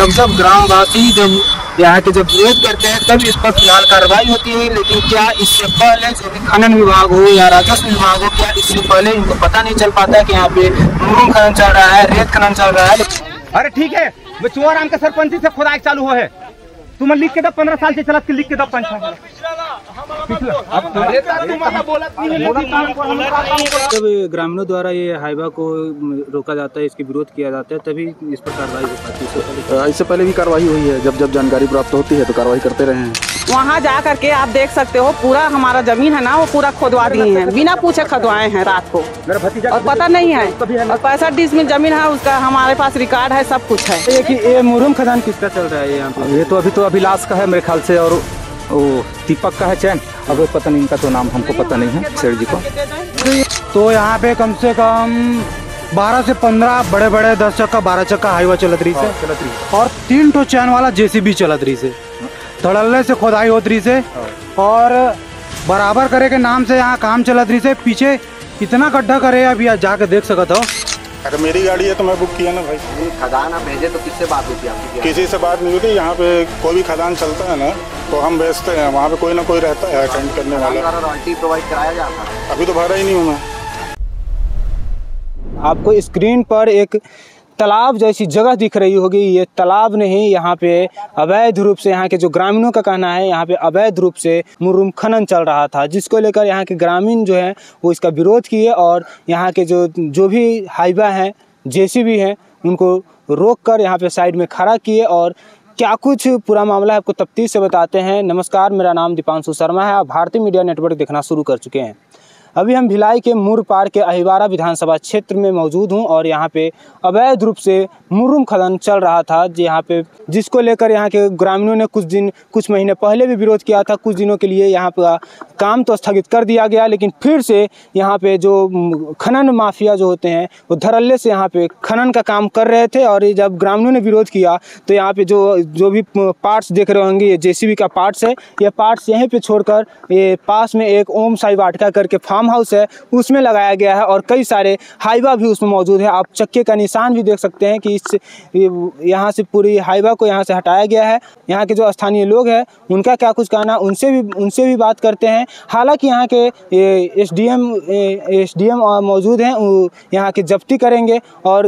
जब जब ग्रामवासी जब यहाँ के जब विरोध करते हैं तब इस पर फिलहाल कार्रवाई होती है। लेकिन क्या इससे पहले जो भी खनन विभाग हो या राजस्व विभाग हो, क्या इससे पहले इनको पता नहीं चल पाता है कि यहाँ पे मुरुम खनन चल रहा है, रेत खनन चल रहा है? अरे ठीक है, वो चुआराम के सरपंची से खुदाई चालू हो है, तुम लिख के दो 15 साल से चलत के लिख के दो पंचायत। जब ग्रामीणों द्वारा ये हाईवा को रोका जाता है, इसकी विरोध किया जाता है, तभी इस पर कार्रवाई हो पाती है। इससे पहले भी कार्रवाई हुई है, जब जब जानकारी प्राप्त होती है तो कार्रवाई करते रहे हैं। वहाँ जा करके आप देख सकते हो, पूरा हमारा जमीन है ना, वो पूरा खोदवा दिए हैं, बिना पूछे खोदवाए हैं रात को, और पता नहीं है। और 65 डिसमिल जमीन है उसका, हमारे पास रिकॉर्ड है, सब कुछ है। ये मुरुम खदान किसका चल रहा है यहाँ पे? ये तो अभी तो अभिलाष का है मेरे ख्याल से, और वो दीपक का है चैन, अब पता नहीं, इनका तो नाम हमको पता नहीं है शेर जी को। तो यहाँ पे कम से कम 12 से 15 बड़े बड़े 10 चक्का 12 चक्का हाईवा चलत रही से, और 3 टो चैन वाला जेसीबी चलत रही से, धड़ल्ले से खोदाई होत रही से, और बराबर करे के नाम से यहाँ काम चलत रही से। पीछे इतना गड्ढा करे, अभी जाके देख सकते हो। अरे मेरी गाड़ी है तो मैं बुक किया ना भाई। खदान आप भेजे तो किससे बात होती है आपकी? किसी से बात नहीं होती। यहाँ पे कोई भी खदान चलता है ना तो हम भेजते हैं, वहाँ पे कोई ना कोई रहता है अटेंड करने वाला। रॉयल्टी प्रोवाइड कराया जाता है? अभी तो भरा ही नहीं हूँ मैं। आपको स्क्रीन पर एक तालाब जैसी जगह दिख रही होगी। ये तालाब नहीं, यहाँ पे अवैध रूप से, यहाँ के जो ग्रामीणों का कहना है, यहाँ पे अवैध रूप से मुरुम खनन चल रहा था, जिसको लेकर यहाँ के ग्रामीण जो हैं वो इसका विरोध किए, और यहाँ के जो भी हाईवा हैं, जेसीबी हैं, उनको रोक कर यहाँ पे साइड में खड़ा किए। और क्या कुछ पूरा मामला है आपको तफ्तीश से बताते हैं। नमस्कार, मेरा नाम दीपांशु शर्मा है, आप भारतीय मीडिया नेटवर्क देखना शुरू कर चुके हैं। अभी हम भिलाई के मुरपार के अहिवारा विधानसभा क्षेत्र में मौजूद हूं, और यहाँ पे अवैध रूप से मुरुम खनन चल रहा था, यहाँ पे जिसको लेकर यहाँ के ग्रामीणों ने कुछ महीने पहले भी विरोध किया था। कुछ दिनों के लिए यहाँ पर काम तो स्थगित कर दिया गया, लेकिन फिर से यहाँ पे जो खनन माफिया जो होते हैं वो धड़ल्ले से यहाँ पे खनन का काम कर रहे थे। और जब ग्रामीणों ने विरोध किया तो यहाँ पे जो भी पार्ट्स देख रहे होंगे, ये जेसीबी का पार्ट्स है। ये पार्ट्स यहीं पर छोड़कर ये पास में एक ओम साई वाटिका करके फार्म हाउस है, उसमें लगाया गया है, और कई सारे हाईवा भी उसमें मौजूद है। आप चक्के का निशान भी देख सकते हैं कि यहाँ से पूरी हाईवा को यहाँ से हटाया गया है। यहाँ के जो स्थानीय लोग हैं उनका क्या कुछ कहना, उनसे भी बात करते हैं। हालांकि यहाँ के एसडीएम मौजूद हैं, यहाँ की जब्ती करेंगे। और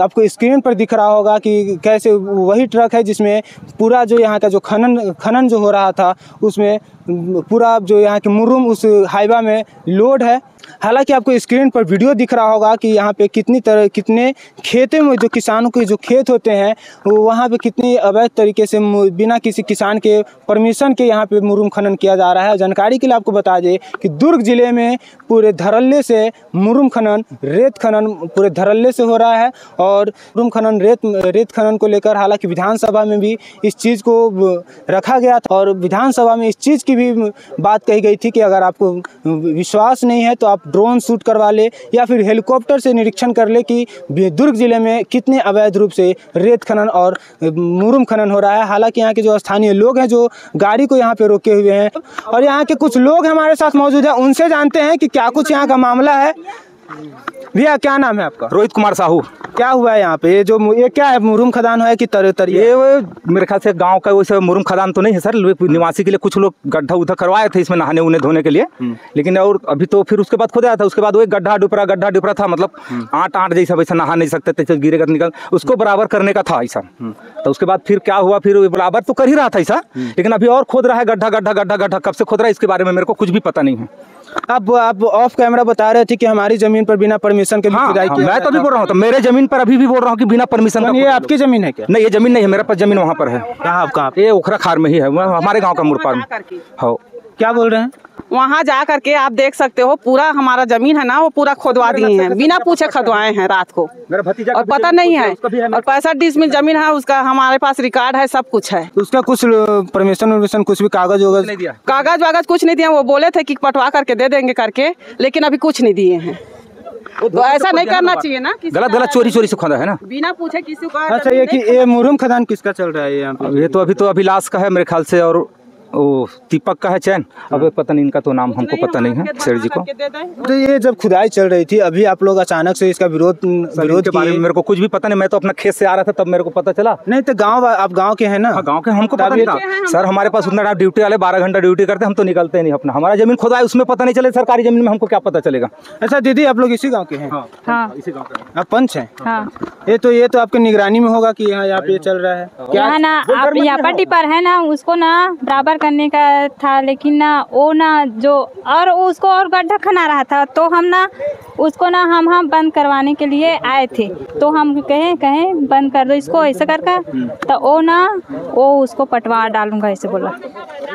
आपको स्क्रीन पर दिख रहा होगा कि कैसे वही ट्रक है जिसमें पूरा जो यहाँ का जो खनन जो हो रहा था, उसमें पूरा जो यहाँ के मुरुम उस हाईवा में लोड है। हालांकि आपको स्क्रीन पर वीडियो दिख रहा होगा कि यहाँ पे कितने खेतों में जो किसानों के जो खेत होते हैं, वहाँ पे कितनी अवैध तरीके से बिना किसी किसान के परमिशन के यहाँ पे मुरुम खनन किया जा रहा है। जानकारी के लिए आपको बता दें कि दुर्ग जिले में पूरे धड़ल्ले से मुरुम खनन, रेत खनन पूरे धड़ल्ले से हो रहा है। और मुरुम खनन, रेत खनन को लेकर हालांकि विधानसभा में भी इस चीज़ को रखा गया था, और विधानसभा में इस चीज़ की भी बात कही गई थी कि अगर आपको विश्वास नहीं है तो आप ड्रोन शूट करवा ले या फिर हेलीकॉप्टर से निरीक्षण कर ले कि दुर्ग जिले में कितने अवैध रूप से रेत खनन और मुरुम खनन हो रहा है। हालांकि यहाँ के जो स्थानीय लोग हैं जो गाड़ी को यहाँ पे रोके हुए हैं, और यहाँ के कुछ लोग हमारे साथ मौजूद हैं, उनसे जानते हैं कि क्या कुछ यहाँ का मामला है। भैया क्या नाम है आपका? रोहित कुमार साहू। क्या हुआ है यहाँ पे? ये क्या है, मुरुम खदान है कि तरिया? ये मेरे ख्याल से गांव का वैसे मुरुम खदान तो नहीं है सर, निवासी के लिए कुछ लोग गड्ढा उधर करवाए थे इसमें नहाने उन्हें धोने के लिए। लेकिन और अभी तो फिर उसके बाद खोदा था, उसके बाद वो एक गड्ढा डुपरा था, मतलब आठ जैसा वैसा नहा नहीं सकते थे, गिरेगा निकल, उसको बराबर करने का था ऐसा। तो उसके बाद फिर क्या हुआ, फिर बराबर तो कर ही रहा था ऐसा, लेकिन अभी और खोद रहा है गड्ढा। कब से खोद रहा है इसके बारे में मेरे को कुछ भी पता नहीं है। आप ऑफ कैमरा बता रहे थे कि हमारी जमीन पर बिना परमिशन के खुदाई किया। मैं तो अभी बोल रहा हूँ, तो मेरे जमीन पर अभी भी बोल रहा हूँ कि बिना परमिशन का। ये आपकी जमीन है क्या? नहीं, ये जमीन नहीं है, मेरे पास जमीन वहाँ पर है। कहाँ? ये ओखरा खार में ही है, हमारे गाँव का मुरपार में। हाँ, क्या बोल रहे हैं? वहाँ जा करके आप देख सकते हो, पूरा हमारा जमीन है ना, वो पूरा खोदवा दिए हैं, बिना पूछे खोदवाए हैं रात को, और पता नहीं है। और 65 डिसमिल जमीन है उसका, हमारे पास रिकॉर्ड है, सब कुछ है। उसका कुछ परमिशन कुछ भी कागज वागज कुछ नहीं दिया। वो बोले थे कि पटवा करके दे देंगे करके, लेकिन अभी कुछ नहीं दिए हैं। तो ऐसा नहीं करना चाहिए ना, गलत चोरी से खोदा है ना, बिना पूछे किसी को। अच्छा, ये मुरुम खदान किसका चल रहा है यहाँ पे? ये तो अभी तो अभिलाष का है मेरे ख्याल से, और वो दीपक का है चैन, अब पता नहीं इनका तो नाम हमको पता नहीं है सेठ जी को। तो ये जब खुदाई चल रही थी अभी आप लोग अचानक से इसका विरोध के बारे में मेरे को कुछ भी पता नहीं, मैं तो अपना खेत से आ रहा था तब मेरे को पता चला। नहीं तो गांव, आप गांव के हैं ना? गांव के, हमको पता नहीं था सर, हमारे पास उतना ड्यूटी वाले 12 घंटा ड्यूटी करते, हम तो निकलते नहीं अपना, हमारा जमीन खुदा है उसमें पता नहीं चले, सरकारी जमीन में हमको क्या पता चलेगा। अच्छा दीदी आप लोग इसी गाँव के हैं? हाँ इसी गाँव का आप पंच हैं? हाँ। ये तो आपके निगरानी में होगा कि यहाँ पे चल रहा है क्या? यहाँ ना आप यापा टिपर है ना, उसको ना बराबर करने का था, लेकिन ना वो ना जो और उसको और गड्ढा खना रहा था, तो हम ना उसको ना हम बंद करवाने के लिए आए थे, तो हम कहें बंद कर दो इसको ऐसे करके, तो वो उसको पटवा डालूंगा ऐसे बोला।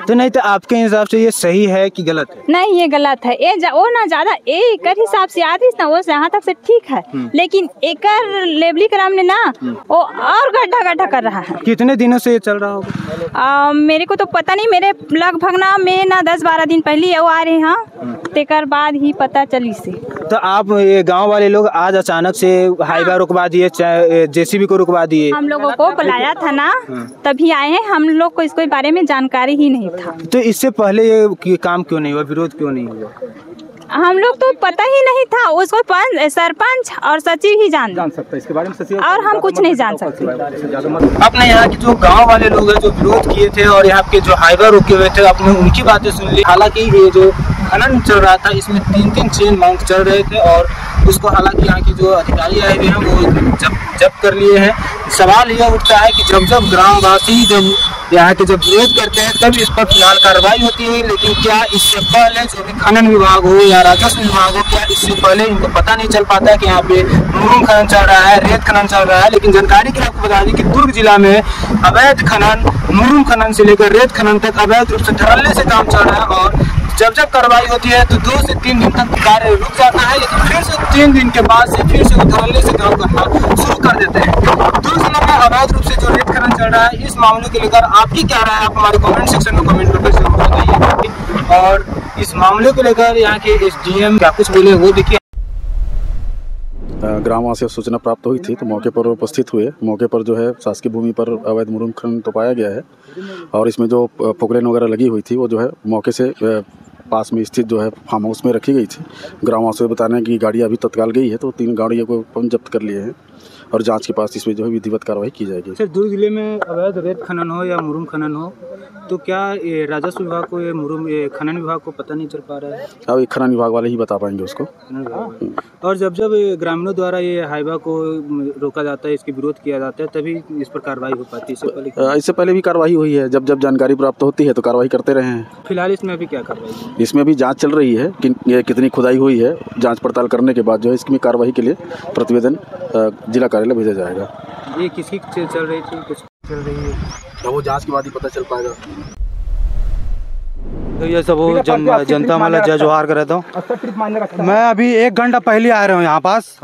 तो नहीं तो आपके हिसाब से ये सही है कि गलत है? नहीं ये गलत है, वो ना ज्यादा एक हिसाब से आती ना वो यहाँ तक से ठीक है, लेकिन एक लेबली क्रम ने ना वो और गड्ढा कर रहा है। कितने दिनों से ये चल रहा होगा? मेरे को तो पता नहीं, मेरे लगभग ना 10-12 दिन पहले वो आ रहे हैं, तेकर बाद ही पता चली से। तो आप ये गांव वाले लोग आज अचानक से हाईवे रुकवा दिए, जेसीबी को रुकवा दिए? हम लोगों को बुलाया था ना तभी आए हैं, हम लोग को इसके बारे में जानकारी ही नहीं था। तो इससे पहले ये काम क्यों नहीं हुआ, विरोध क्यों नहीं हुआ? हम लोग तो पता ही नहीं था, उसको सरपंच और सचिव ही जान सकता है इसके बारे में, सचिव और हम कुछ नहीं जान सकते। आपने यहाँ के जो गांव वाले लोग हैं जो विरोध किए थे और यहाँ के जो हाईवे रुके हुए थे, आपने उनकी बातें सुन ली। हालांकि ये जो खनन चल रहा था इसमें 3 चेन माउंट चल रहे थे और उसको हालांकि यहाँ के जो अधिकारी आए हुए हैं वो जब्त कर लिए हैं। सवाल यह उठता है कि जब ग्रामवासी जब यहाँ के जब विरोध करते हैं तब इस पर फिलहाल कार्रवाई होती है, लेकिन क्या इससे पहले जो भी खनन विभाग हो या राजस्व विभाग हो, क्या इससे पहले इनको पता नहीं चल पाता है कि यहाँ पे मुरुम खनन चल रहा है, रेत खनन चल रहा है? लेकिन जानकारी के लिए आपको बता दें कि दुर्ग जिला में अवैध खनन, मुरुम खनन से लेकर रेत खनन तक अवैध रूप से धड़ल्ले से काम चल रहा है और जब कार्रवाई होती है तो 2 से 3 दिन तक कार्य रुक जाता है, लेकिन फिर से 3 दिन के बाद से फिर से वो धड़ल्ले से काम करना शुरू कर देते हैं। दुर्ग जिला में अवैध रूप से जो रेत खनन चल रहा है, इस मामले को लेकर आपकी क्या राय है? आप हमारे कमेंट सेक्शन में कमेंट करके जरूर बताइए। और इस मामले को लेकर यहाँ के SDM क्या कुछ बोले वो देखिए। ग्रामवासियों से सूचना प्राप्त हुई थी तो मौके पर उपस्थित हुए। मौके पर जो है शासकीय भूमि पर अवैध मुरुम खनन तो पाया गया है और इसमें जो पोकलेन वगैरह लगी हुई थी वो जो है मौके से पास में स्थित जो है फार्म हाउस में रखी गई थी। ग्रामवासियों बताने की गाड़ी अभी तत्काल गई है तो 3 गाड़ियों को हम जब्त कर लिए हैं और जांच के पास इसमें जो है विधिवत कार्रवाई की जाएगी। सर दुर्ग जिले में अवैध रेत खनन हो या मुरुम खनन हो तो क्या ये राजस्व विभाग को ये खनन विभाग को पता नहीं चल पा रहा है? अब एक खनन विभाग वाले ही बता पाएंगे उसको। और जब ग्रामीणों द्वारा ये हाईवा को रोका जाता है, इसके विरोध किया जाता है, तभी इस पर कार्रवाई हो पाती है? इससे पहले भी कार्रवाई हुई है, जब जानकारी प्राप्त होती है तो कार्रवाई करते रहे हैं। फिलहाल इसमें अभी क्या कार्रवाई? इसमें अभी जांच चल रही है कि कितनी खुदाई हुई है। जांच पड़ताल करने के बाद जो है इसकी कार्रवाई के लिए प्रतिवेदन जिला कार्यालय भेजा जाएगा। ये किसकी चल रही थी, कुछ चल रही है तो वो जांच के बाद ही पता चल पाएगा। तो ये सब वो जनता माला जय जोहार कर रहा था। मैं अभी 1 घंटा पहले आ रहा हूँ यहाँ पास,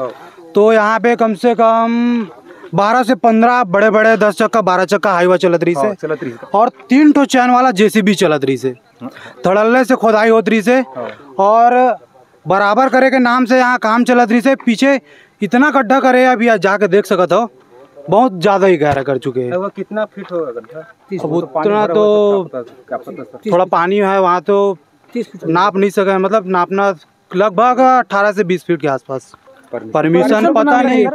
तो यहाँ पे कम से कम 12 से 15 बड़े 10 चक्का 12 चक्का हाईवा चलत रही से और 3 ठो चैन वाला जेसीबी चलत रही से, धड़ल्ले से खुदाई होत रही से और बराबर करे के नाम से यहाँ काम चलत रही से। पीछे इतना गड्ढा करे अभी जाके देख सकते हो, बहुत ज्यादा ही गहरा कर चुके हैं। वो कितना फीट होगा गड्ढा? उतना तो थोड़ा पानी है वहाँ तो नाप नहीं सके, मतलब नापना लगभग 18 से 20 फीट के आसपास। परमिशन पता नहीं,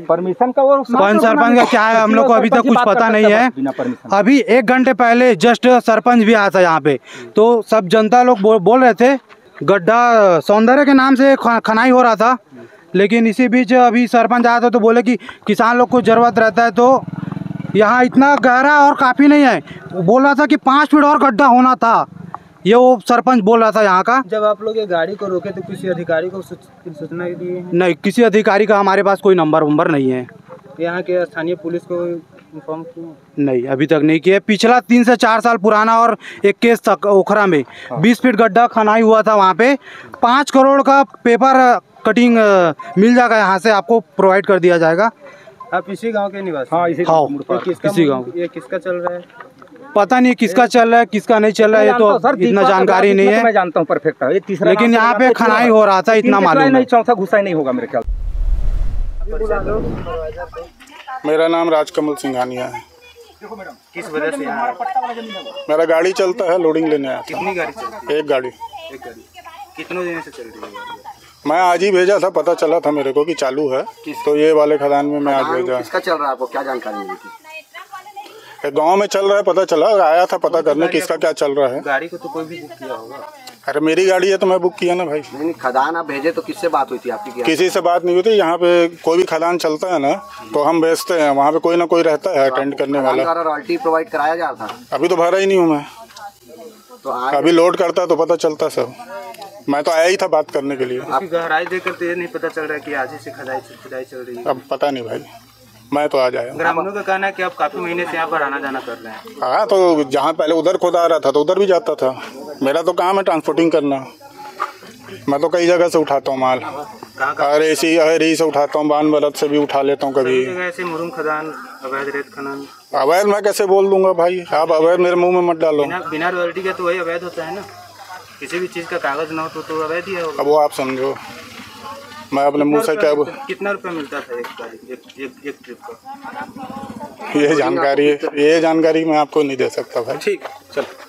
परमिशन का वो सरपंच का क्या है हम लोग को अभी तक कुछ पता नहीं है। अभी 1 घंटे पहले जस्ट सरपंच भी आया था यहाँ पे, तो सब जनता लोग बोल रहे थे गड्ढा सौंदर्य के नाम से खनाई हो रहा था, लेकिन इसी बीच अभी सरपंच आया था तो बोले कि किसान लोग को ज़रूरत रहता है, तो यहाँ इतना गहरा और काफ़ी नहीं है। बोल रहा था कि 5 फीट और गड्ढा होना था, ये वो सरपंच बोल रहा था यहाँ का। जब आप लोग ये गाड़ी को रोके तो किसी अधिकारी को सूचना दी? नहीं, किसी अधिकारी का हमारे पास कोई नंबर नहीं है। यहाँ के स्थानीय पुलिस को इन्फॉर्म किया? नहीं, अभी तक नहीं किया। पिछला 3 से 4 साल पुराना और एक केस तक ओखरा में 20 फीट गड्ढा खनाई हुआ था, वहाँ पे 5 करोड़ का पेपर कटिंग मिल जाएगा, यहाँ से आपको प्रोवाइड कर दिया जाएगा। आप इसी गांव के निवासी? हाँ, इसी गांव। ये किसका चल रहा है? पता नहीं किसका चल रहा है किसका नहीं चल रहा है, ये तो इतना जानकारी नहीं है। मैं जानता हूँ परफेक्ट है, लेकिन यहाँ पे खनाई हो रहा था इतना मालूम है। चौथा घुसाई नहीं होगा मेरे ख्याल। मेरा नाम राजकमल सिंघानिया है। किस वजह से यहाँ मेरा गाड़ी चलता है, लोडिंग लेने आया था। कितनी गाड़ी चलती है? एक गाड़ी। कितने दिन से चल रही है गाड़ी? मैं आज ही भेजा था, पता चला था मेरे को कि चालू है, तो ये वाले खदान में मैं आज भेजा। किसका चल रहा है, आपको क्या जानकारी मिली थी? गांव में चल रहा है, पता चला, आया था पता करने किसका क्या चल रहा है। गाड़ी को तो कोई भी बुक किया होगा? अरे मेरी गाड़ी है तो मैं बुक किया ना भाई। नहीं, खदान आप भेजे तो किससे बात हुई थी आपकी? किसी से बात नहीं हुई थी। यहाँ पे कोई भी खदान चलता है ना तो हम बेचते हैं, वहाँ पे कोई ना कोई रहता है अटेंड करने वाला। रॉयल्टी प्रोवाइड कराया जा रहा था? अभी तो भरा ही नहीं हूँ मैं, तो अभी लोड करता तो पता चलता सब। मैं तो आया ही था बात करने के लिए। आपकी गहराई देखकर तो ये नहीं पता चल रहा है कि आज ही से खुदाई चल रही है। अब पता नहीं भाई, मैं तो आ जाया। ग्रामीणों का कहना है कि आप काफी महीने से यहाँ पर आना जाना कर रहे हैं। हाँ, तो जहाँ पहले उधर खुदा रहा था तो उधर भी जाता था। मेरा तो काम है ट्रांसपोर्टिंग करना। मैं तो कई जगह से उठाता हूँ माल, रेसी से उठाता हूँ, बान बलद से भी उठा लेता हूँ कभी। ऐसे मुरुम खदान, अवैध रेत खनन। अवैध मैं कैसे बोल दूंगा भाई, आप अवैध मेरे मुंह में मत डालो। बिना रॉयल्टी का तो वही अवैध होता है ना, किसी भी चीज़ का कागज ना हो तो अवैध ही है। अब वो आप समझो, मैं अपने मुंह से क्या बोल। कितना रुपया मिलता था एक ट्रिप का? ये जानकारी मैं आपको नहीं दे सकता भाई। ठीक, चलो।